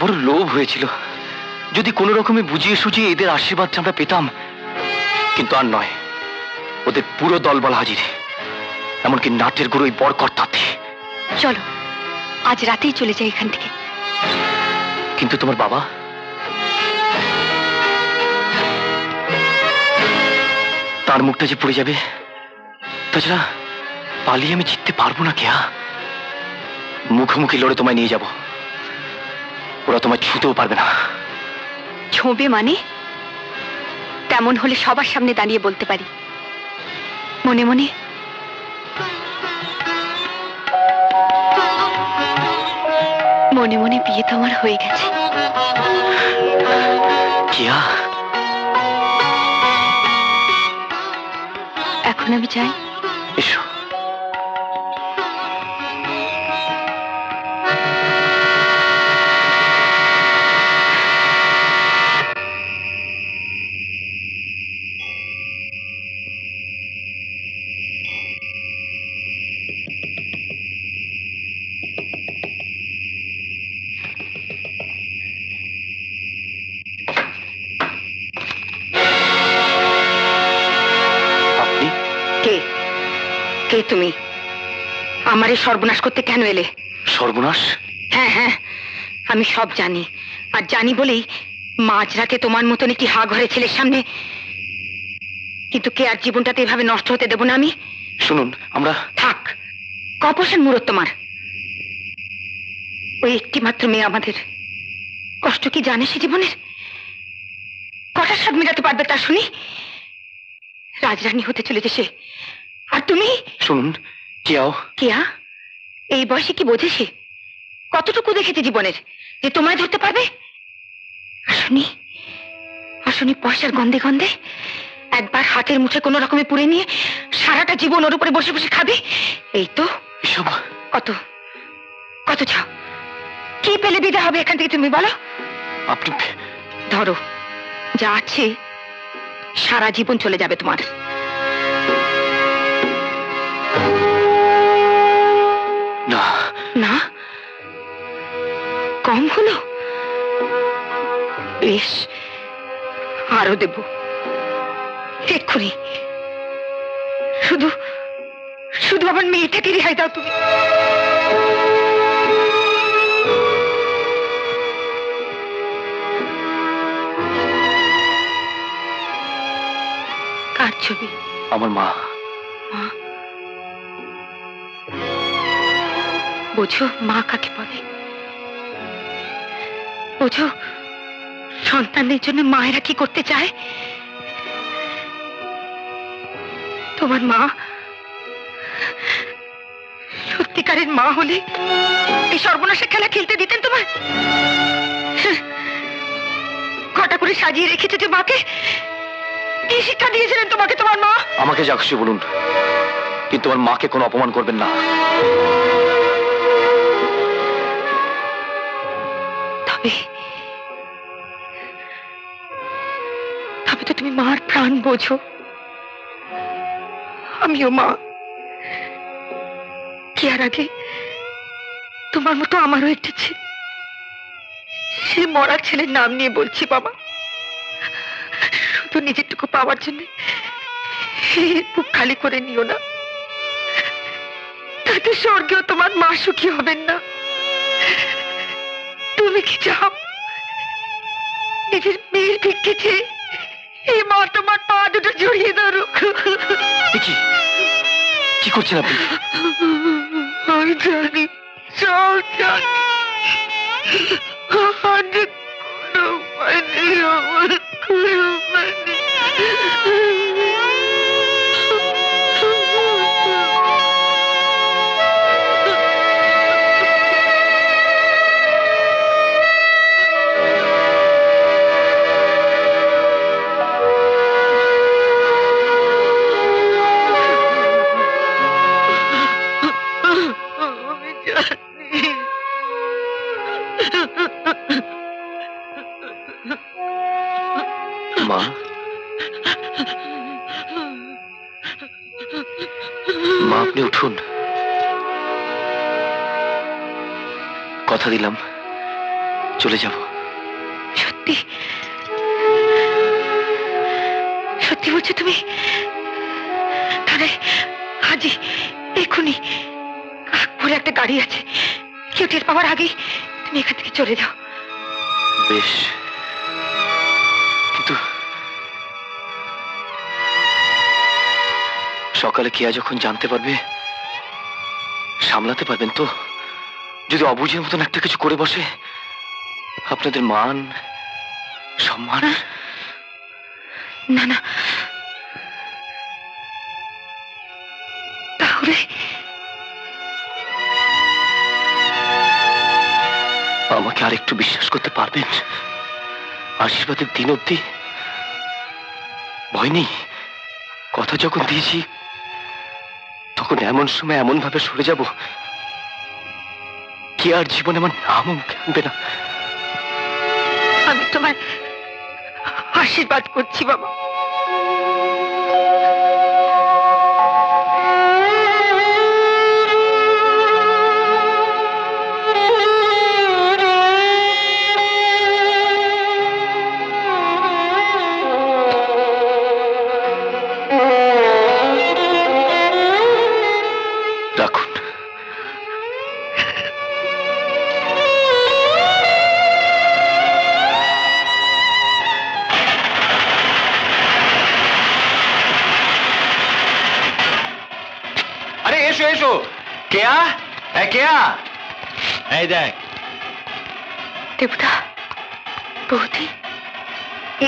বড় লোভ হয়েছিল, যদি কোনো রকমে বুঝিয়ে সুঝিয়ে এদের আশীর্বাদটা আমরা পেতাম। কিন্তু আর নয়, ওদের পুরো দলবল হাজির, এমনকি নাটের গুরু ওই বড় কর্তাতে। চলো আজ রাতেই চলে যাই এখান থেকে। কিন্তু তোমার বাবা? তার মুখটা যে পড়ে যাবে, তাছাড়া পালিয়ে আমি জিততে পারবো না। কেয়া, মুখোমুখি লড়ে তোমায় নিয়ে যাব, ওরা তোমায় ছুঁতেও পারবে না। ছোঁবে মানে? তেমন হলে সবার সামনে দাঁড়িয়ে বলতে পারি, মনে মনে মনে মনে বিয়ে তো আমার হয়ে গেছে। কিয়া, এখন আমি চাই এসো। কে তুমি? আমার এই সর্বনাশ করতে কেন এলে? সর্বনাশ? হ্যাঁ হ্যাঁ, আমি সব জানি, আর জানি বলেই মাঝরাতে তোমার মতন একটি হা ঘরে ছেলের সামনে। কিন্তু কে আর জীবনটাতে এভাবে নষ্ট হতে দেব না আমি। শুনুন, আমরা থাক, কপোষণ মুরত তোমার। ওই একটি মাত্র মেয়ে আমাদের, কষ্ট কি জানে সে জীবনের? কটা স্বাদ মেটাতে পারবে তা শুনি? রাজরানী হতে চলেছে সে, আর তুমি? শুনুন, কিয়াও। কিয়া এই বয়সে কি বোঝেছে? কতটুকু দেখেছে জীবনের যে তোমায় ধরতে পারবে? আসনি আসনি পয়সার গন্ধে গন্ধে একবার হাতের মুঠে কোনো রকমে পুড়ে নিয়ে সারাটা জীবন ওর উপরে বসে বসে খাবে। এই তো এসব। কত কত চাও? কি পেলে বিদায় হবে এখান থেকে তুমি বলো? আপনি ধরো, যা আছে সারা জীবন চলে যাবে তোমার। না না, কম হলো? বেশ, আরো দেব এক্ষুনি। শুধু শুধু আমার মেয়েটাকে রেহাই দাও তুমি। কার ছবি? আমার মা। মা? বোঝো মা কাকে বলে? বোঝো সন্তানদের জন্য মায়েরা কি করতে চায়? তোমার মা সত্যিকারের মা হলে এই সর্বনাশের খেলা খেলতে দিতেন তোমায়? ঘটা করে সাজিয়ে রেখেছে যে মাকে। কি শিক্ষা দিয়েছিলেন তোমাকে তোমার মা? আমাকে যা খুশি বলুন, কিন্তু আমার মাকে কোনো অপমান করবেন না। তবে তবে তো তুমি মার প্রাণ বোঝো। আমিও মা। কি আর আগে তোমার মতো আমারও একটি ছেলে। সে মরা ছেলের নাম নিয়ে বলছি বাবা, শুধু নিজেরটুকু পাওয়ার জন্য বুক খালি করে নিও না। তাতে স্বর্গেও তোমার মা সুখী হবেন না। তুমি কি চাও নিজের মেয়ের ভিক্ষে চেয়ে এই মা তোমার পা দুটো জড়িয়ে ধরুক? কি করছেন আপনি? আমি জানি, সব জানি। আমার যে কোনো উপায় নেই, আমার কোনো উপায় নেই। মা, মা আপনি উঠুন। কথা দিলাম চলে যাব। সত্যি সত্যি বলছো তুমি? তাহলে আজই এক্ষুনি কাকপুরে একটা গাড়ি আছে, কেউ টের পাওয়ার আগেই তুমি এখান থেকে চলে যাও। বেশ, কিন্তু সকালে কিয়া যখন জানতে পারবে, সামলাতে পারবেন তো? যদি অবুঝের মতন একটা কিছু করে বসে, আপনাদের মান সম্মান। না না, তাহলে আমাকে আরেকটু বিশ্বাস করতে পারবেন? আশীর্বাদের দিন অব্দি ভয় নেই। কথা যখন দিয়েছি তখন এমন সময় এমন ভাবে সরে যাব কি আর জীবনে আমার নামও মুখে আনবে না। আমি তোমার আশীর্বাদ করছি বাবা। রাখুন। আরে এসো এসো। কেয়া, কেয়া, এই দেখ। দেবতা, বৌদি,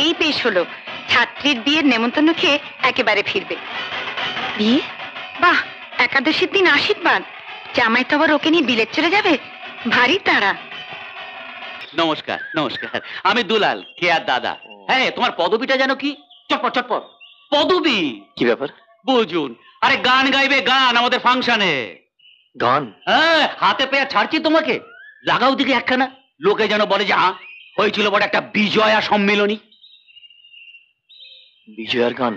এই বেশ হলো। ছাত্রীর বিয়ের নেমন্তন্ন খেয়ে একেবারে ফিরবে। বিয়ে? বাহ, একাদশীর দিন আশীর্বাদ। জামাই তো আবার ওকে নিয়ে বিলেত চলে যাবে। ভারী তাড়া। নমস্কার নমস্কার, আমি দুলাল, কেয়ার দাদা। হ্যাঁ, তোমার পদবিটা যেন কি? চটপট চটপট। পদবি কি ব্যাপার? বুঝুন। আরে গান গাইবে, গান আমাদের ফাংশনে। গান? হ্যাঁ, হাতে পেয়ে ছাড়ছি তোমাকে। লাগাও দিকে একখানা। লোকে যেন বলে যে হ্যাঁ, হয়েছিল বড় একটা বিজয়া সম্মেলনী। বিজয়ার গান?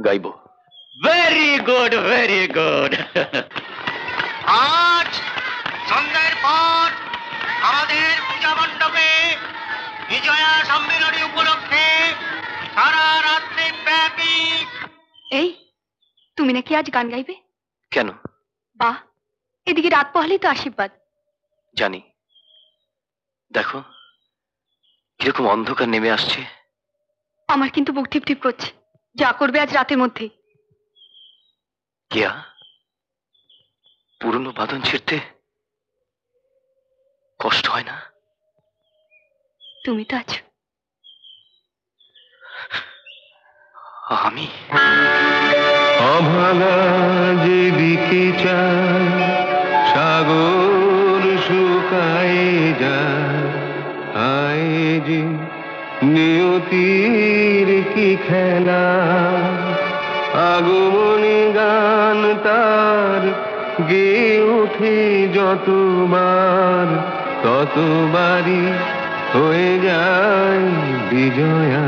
গাইব। Very good, very good. আজ সন্ধ্যার পর আমাদের পূজা মণ্ডপে বিজয়া সম্মেলনী উপলক্ষে সারা রাত্রি ব্যাপী। এই, তুমি নাকি আজ গান গাইবে? কেন? বাহ, এদিকে রাত পোহালেই তো আশীর্বাদ। জানি। দেখো কিরকম অন্ধকার নেমে আসছে। আমার কিন্তু বুক টিপ টিপ করছে। যা করবে আজ রাতের মধ্যে। কেয়া, পুরনো বাঁধন ছিঁড়তে কষ্ট হয় না? তুমি তো আছো। আমি অভাগা যেদিকে চায় সাগর শুকায় যায়, হায় যে নিয়তির কি খেলা। আগমনী গান তার গে ওঠে যতবার, ততবারই হয়ে যায় বিজয়া।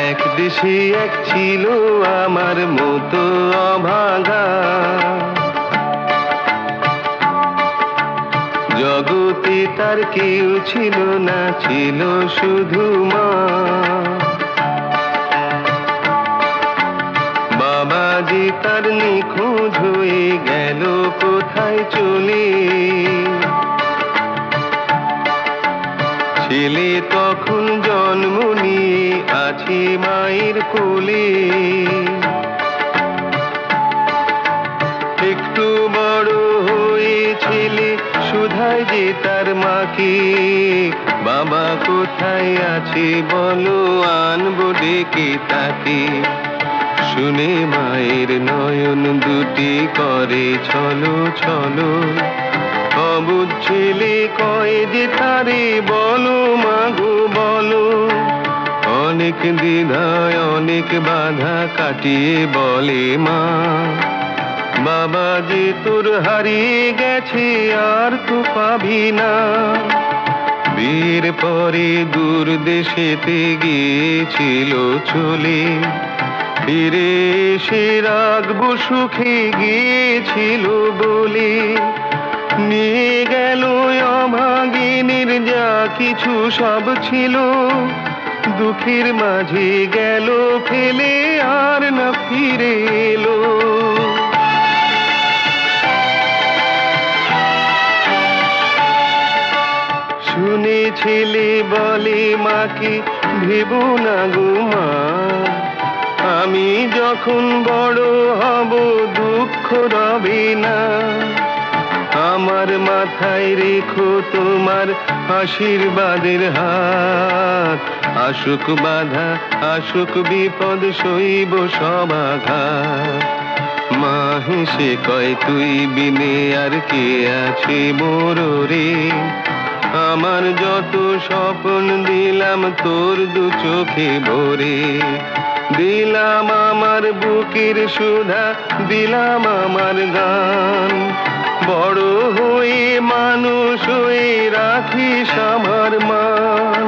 এক দেশে এক ছিল আমার মতো অভাগা, জগতে তার কেউ ছিল না, ছিল শুধু মা। বাবা যে তার নিখোঁজ হয়ে গেল কোথায় চলে, ছেলে তখন জন্ম নিয়ে আছে মায়ের কোলে। একটু বড় হয়ে ছেলে শুধায় যে তার মাকে, বাবা কোথায় আছে বলো, আনবো ডেকে তাকে। শুনে মায়ের নয়ন দুটি করে ছলো ছলো, অবুঝ ছেলে কয় যে তারে বলো মাগো বলো। অনেক দ্বিধায় অনেক বাধা কাটিয়ে বলে মা, বাবা যে তোর হারিয়ে গেছে আর তো পাবি না। বিয়ের পরে দূর দেশেতে গিয়েছিল চলে, ফিরে এসে রাখবো সুখে গিয়েছিল বলে। নিয়ে গেল অভাগিনীর যা কিছু সব ছিল, দুঃখের মাঝে গেল ফেলে আর না ফিরে এলো। শুনে ছেলে বলে মাকে, ভেবো না গো মা, আমি যখন বড় হব দুঃখ রবে না। আমার আমার মাথায় রেখো তোমার আশীর্বাদের হাত। আসুক বাধা আসুক বিপদ সইব সব আঘাত। মা হেসে কয় তুই বিনে আর কে আছে মোর রে। আমার যত স্বপ্ন দিলাম তোর দু চোখে ভরে। দিলাম আমার বুকের সুধা দিলাম আমার গান। বড় হয়ে মানুষ হয়ে রাখিস আমার মান।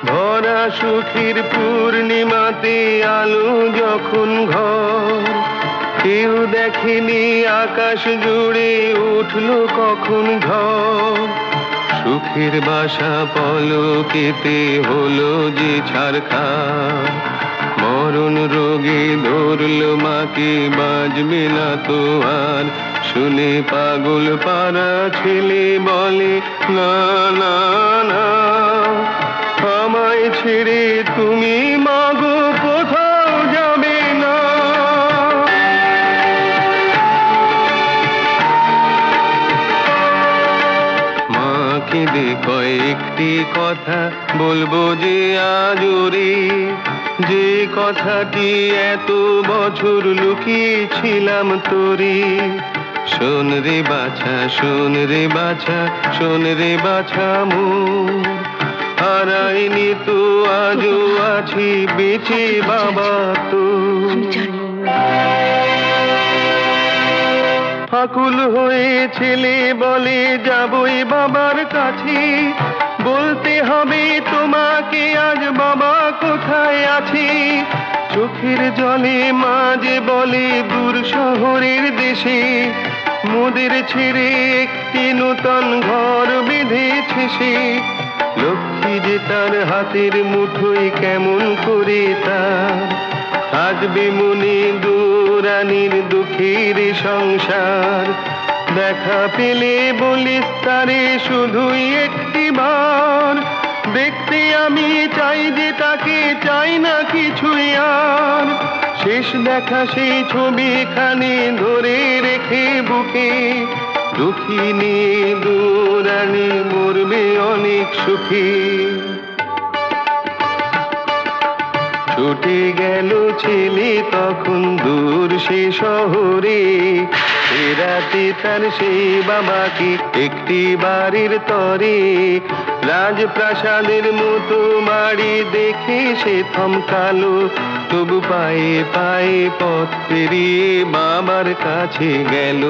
ভরা সুখের পূর্ণিমাতে আলো যখন ঘর। কেউ দেখেনি আকাশ জুড়ে উঠলো কখন ঝড়। সুখের বাসা পলকেতে হলো যে ছারখার। মরণ রোগে ধরল মাকে বাজবে না তো আর। শুনে পাগল পাড়া ছেলে বলে না না না, আমায় ছেড়ে তুমি মাগো কোথাও যাবে না। মা কেঁদে কয়েকটি কথা বলবো যে আজরে। যে কথাটি এত বছর লুকিয়েছিলাম তোরে। শোন রে বাছা শোন রে বাছা শোন রে বাছা মোর। হারাইনি তো আজও আছি বেঁচে বাবা তো। ফাকুল হয়ে ছেলে বলে যাবই বাবার কাছে। বলতে হবে তোমাকে আজ বাবা কোথায় আছে। চোখের জলে মাঝে বলে দূর শহরের দেশে। মোদের ছেড়ে একটি নূতন ঘর বেঁধেছে সে। লক্ষ্মী যে তার হাতের মুঠোয় কেমন করে তার থাকবে মনে দুরানির দুঃখের সংসার। দেখা পেলে বলিস তারে শুধুই একটি বার। দেখতে আমি চাই যে তাকে চাই না কিছুই আর। শেষ দেখা সেই ছবিখানি ধরে রেখে বুকে। দুঃখিনী দুরানি মরবে অনেক সুখী। ছুটে গেল ছেলে তখন দূর সে শহরে। ফেরাতে তার সেই বাবাকে একটি বাড়ির তরে। রাজপ্রাসাদের মতো বাড়ি দেখে সে থমকালো। তবু পায়ে পায়ে পথ পেরিয়ে বাবার কাছে গেল।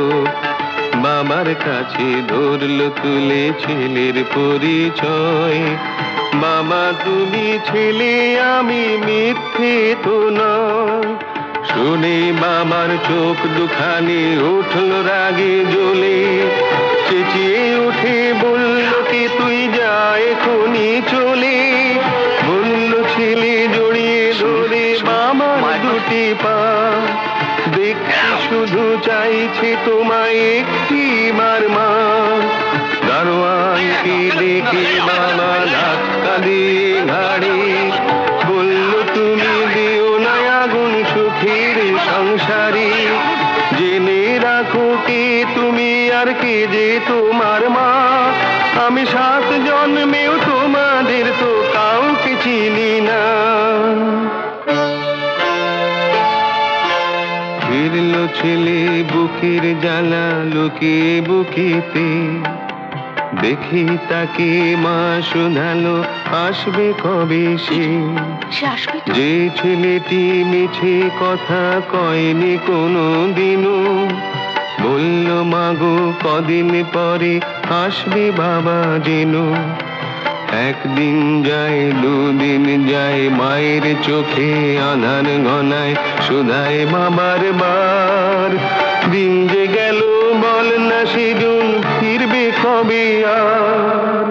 বাবার কাছে ধরল তুলে ছেলের পরিচয়। বাবা তুমি ছেলে আমি মিথ্যে তো নয়। শুনে বাবার চোখ দুখানি উঠল রাগে জ্বলে। চেঁচিয়ে উঠে বলল কি তুই যা এখনই চলে। বলল ছেলে জড়িয়ে ধরে বাবার দুটি পা। দেখতে শুধু চাইছে তোমায় একটি বার মা। দারোয়ানকে ডেকে বাবা ধাক্কা দিয়ে ঘাড়ে বলল তুমি দিও না আগুন সুখের সংসারে। জেনে রাখো কে তুমি আর কে যে তোমার মা। আমি 7 জন্মেও তোমাদের তো কাউকে চিনি না। ফিরল ছেলে বুকের জ্বালা লুকিয়ে বুকেতে। দেখি তাকে মা শুধালো আসবে কবে সে। যে ছেলেটি মিছে কথা কয়নি কোনো দিনও। বলল মাগো কদিন পরে আসবে বাবা যেন। একদিন যায় দুদিন যায় মায়ের চোখে আধার ঘনায় শুধায় বাবার বার। দিন যে গেল বল না সেদিন ফিরবে কবে আর।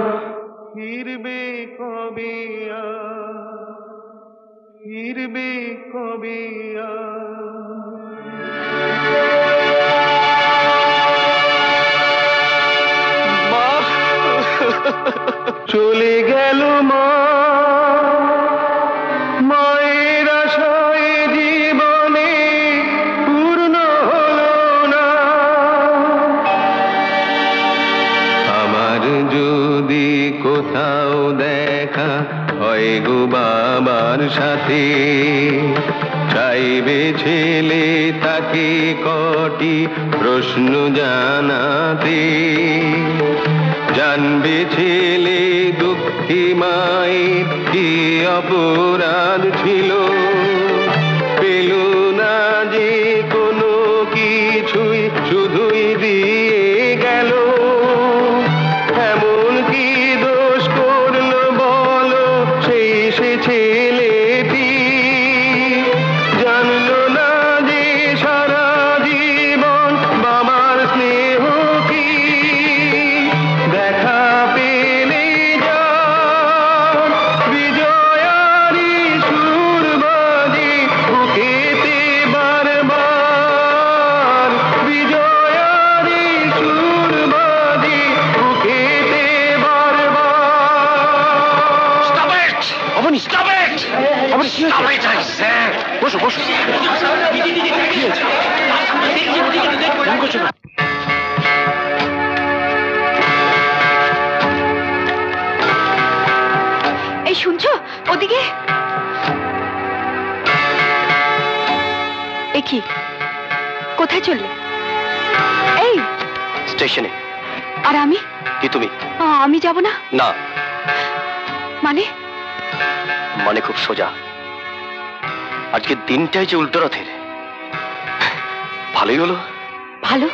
ফিরবে কবে আর ফিরবে কবে চলে গেল মা। মায়ের আশায় জীবনে হাতে চাইবে ছেলে তাকে কটি প্রশ্ন জানাতে, জানবে ছেলে দুঃখী মায়ের কি অপরাধ ছিল, পেল না যে কোনো কিছুই শুধুই দিয়ে গেল। এমন কি দোষ করলো বলো সেই সে ছেলেটি, জানলো না যে সারা জীবন বাবার স্নেহ কি, দেখা পেলে যার বিজয়ারি সুর বাজে বুকেতে বারবার, বিজয়ারি সুর বাজে বুকেতে বারবার। Stop it! Abani, stop it! Abani, কি হয়েছে? Stop it, I said! বসো, বসো। কি হয়েছে? কেন করছো না? এই শুনছো ওদিকে? এ কি, কোথায় চললে? এই স্টেশনে। আর আমি? কি তুমি? আমি যাব না। না মানে? মানে খুব সোজা, আজকে দিনটাই যে উল্টো রথের। ভালোই হলো। ভালো?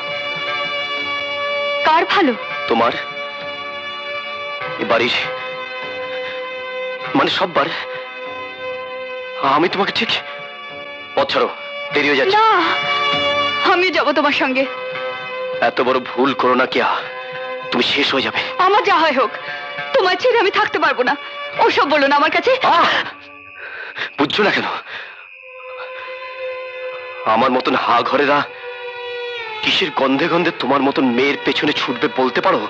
কার ভালো? তোমার, এ বাড়ির, মানে সববার। আমি তোমাকে ঠিক পথ ছাড়ো, দেরি হয়ে যাচ্ছে। না, আমি যাব তোমার সঙ্গে। এত বড় ভুল করো না কিয়া, তুমি শেষ হয়ে যাবে। আমার যা হয় হোক, তোমার ছেড়ে আমি থাকতে পারবো না। ওসব বলো না আমার কাছে। বুঝছো না কেন? আমার মতন হা ঘরেরা কিসের গন্ধে গন্ধে তোমার মতন মেয়ের পেছনে ছুটবে বলতে পারো?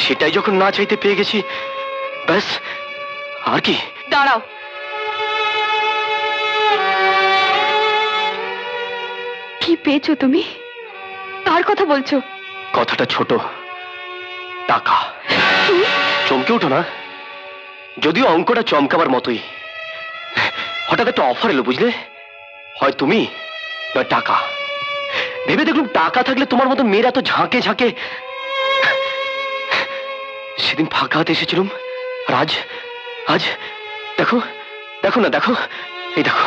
সেটাই যখন না চাইতে পেয়ে গেছি, ব্যাস আর কি। দাঁড়াও, কি পেয়েছো তুমি? কার কথা বলছো? কথাটা ছোট, টাকা। চমকে উঠো না, যদিও অঙ্কটা চমকাবার মতোই। হঠাৎ একটা অফার এলো, বুঝলে? হয় তুমি নয় টাকা। ভেবে দেখলুম টাকা থাকলে তোমার মতো মেয়েরা তো ঝাঁকে ঝাঁকে। সেদিন ফাঁকা হাতে এসেছিলুম, আর আজ দেখো, দেখো না, দেখো, এই দেখো।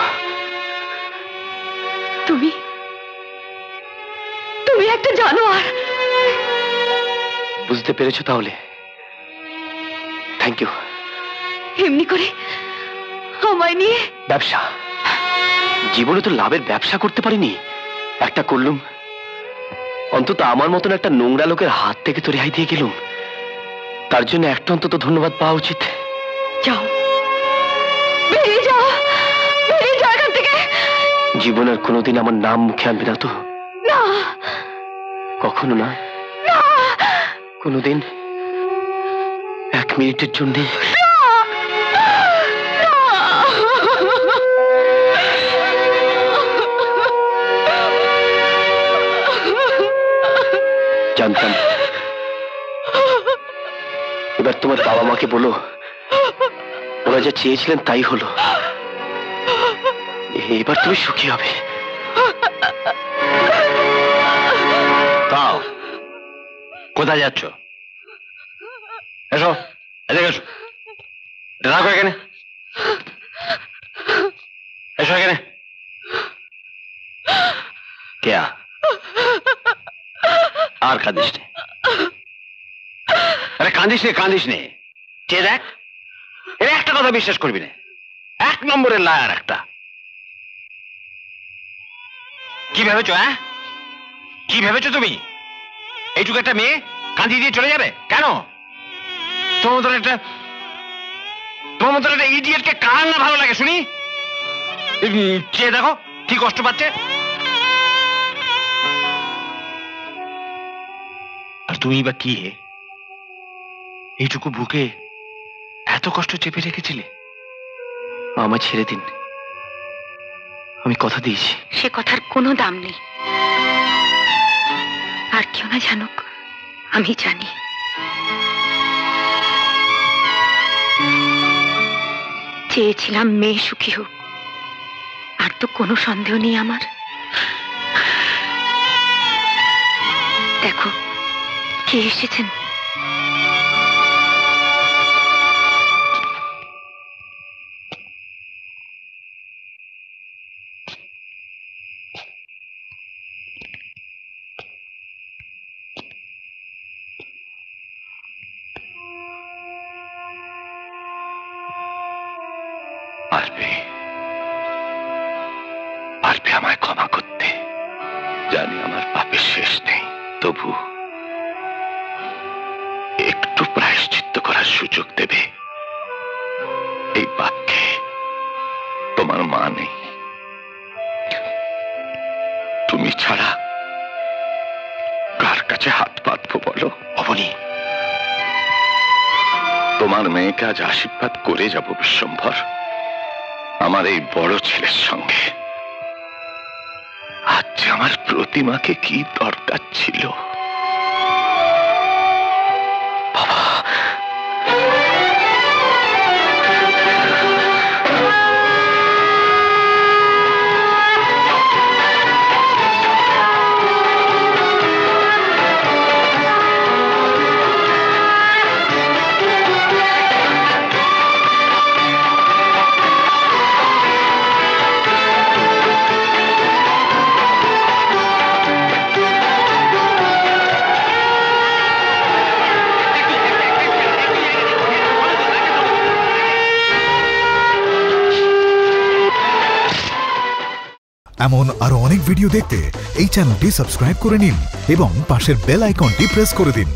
তুমি একটা জানোয়ার। বুঝতে পেরেছো তাহলে? Thank you. এমনি করে আমায় নিয়ে ব্যবসা, জীবনে তো লাভের ব্যবসা করতে পারিনি, একটা করলুম। অন্তত আমার মতন একটা নোংরা লোকের হাত থেকে তো রেহাই দিয়ে গেলুম, তার জন্য একটা অন্তত ধন্যবাদ পাওয়া উচিত। যাও, বেরিয়ে যাও, বেরিয়ে যাও এখান থেকে। জীবনের কোনোদিন আমার নাম মুখে আনবে না তো? না, কখনো না? কোনোদিন? এক মিনিটের জন্য? জানতাম। এবার তোমার বাবা মাকে বলো, ওরা যা চেয়েছিলেন তাই হলো। এবার তুমি সুখী হবে। তাও কোথায় যাচ্ছ? এসো, এদিকে এসো। রাখো এখানে, এসো এখানে। কেয়া, আর কাঁদিস নে। আরে কাঁদিস নে, কাঁদিস নে। চেয়ে দেখ, এর একটা কথা বিশ্বাস করবি না, এক নম্বরের লায়ার একটা। কি ভেবেছো? হ্যাঁ, কি ভেবেছো তুমি? এইটুকু একটা মেয়ে কাঁদিয়ে দিয়ে চলে যাবে কেন? তোমার মতন একটা ইডিয়েটকে কার না ভালো লাগে শুনি? চেয়ে দেখো কি কষ্ট পাচ্ছে। আর তুমি বা কি এইটুকু বুকে এত কষ্ট চেপে রেখেছিলে? আমায় ছেড়ে দিন, আমি কথা দিয়েছি। সে কথার কোনো দাম নেই। আর কেউ না জানুক, আমি জানি। চেয়েছিলাম মেয়ে সুখী হোক, আর তো কোনো সন্দেহ নেই আমার। দেখো কে এসেছেন। পারবে আমায় ক্ষমা করতে, জানি আমার পাপের শেষ নেই, তবু একটু প্রায়শ্চিত্ত করার সুযোগ দেবে। এই বাক্যে তোমার মা নেই, তুমি ছাড়া কার কাছে হাত পাতবো বলো? অবনী, তোমার মেয়েকে আজ আশীর্বাদ করে যাব বিশ্বম্ভর, আমার এই বড় ছেলের সঙ্গে। আজ আমার প্রতিমাকে কি দরকার ছিল বাবা? এমন আরো অনেক ভিডিও দেখতে এই চ্যানেলটি সাবস্ক্রাইব করে নিন এবং পাশের বেল আইকনটি প্রেস করে দিন।